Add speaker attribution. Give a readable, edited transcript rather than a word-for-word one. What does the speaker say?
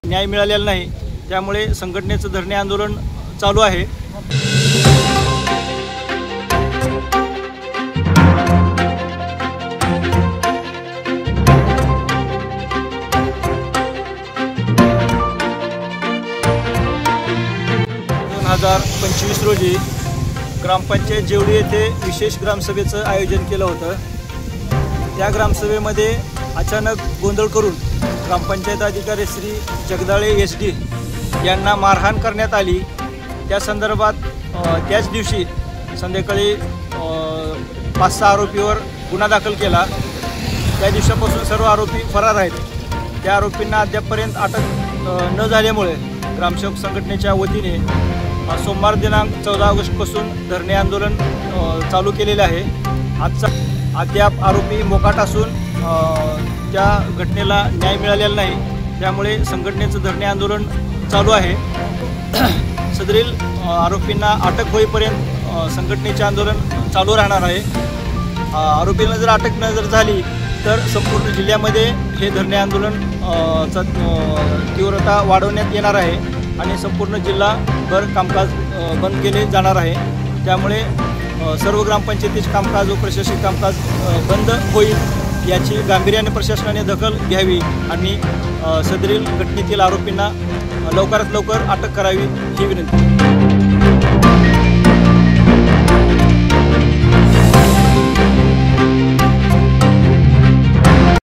Speaker 1: न्याय मिळालेला नाही, त्यामुळे संघटनेचं धरणे आंदोलन चालू आहे। रोजी ग्रामपंचायत जेवढी येथे विशेष ग्रामसभेचं आयोजन केलं होतं। त्या ग्रामसभेमध्ये अचानक गोंधळ करून ग्रामपंचायत अधिकारी श्री जगदाळे SD यांना मारहाण करण्यात आली। त्या संदर्भात त्याच दिवशी संध्याकाळी 5-6 आरोपीवर गुन्हा दाखल केला। त्या दिवसापासून सर्व आरोपी फरार आहेत। त्या आरोपींना अद्यापपर्यंत अटक न झाल्यामुळे ग्रामसेवक संघटनेच्या वतीने सोमवार दिनांक 14 ऑगस्टपासून धरणे आंदोलन चालू केलेले आहे। आजचा अद्याप आरोपी मोकाट असून त्या घटनेला न्याय मिळालेला नाही, त्यामुळे संघटनेचं धरणे आंदोलन चालू आहे। सदरील आरोपींना अटक होईपर्यंत संघटनेचे आंदोलन चालू राहणार आहे। आरोपींना जर अटक न झाली तर संपूर्ण जिल्ह्यामध्ये हे धरणे आंदोलन तीव्रता वाढवण्यात येणार आहे आणि संपूर्ण जिल्हाभर कामकाज बंद केले जाणार आहे। त्यामुळे सर्व ग्रामपंचायतीचे कामकाज व प्रशासकीय कामकाज बंद होईल याची गांभीर्याने प्रशासनाने दखल घ्यावी आणि सदरील घटनेतील आरोपींना लवकरात लवकर अटक करावी ही विनंती।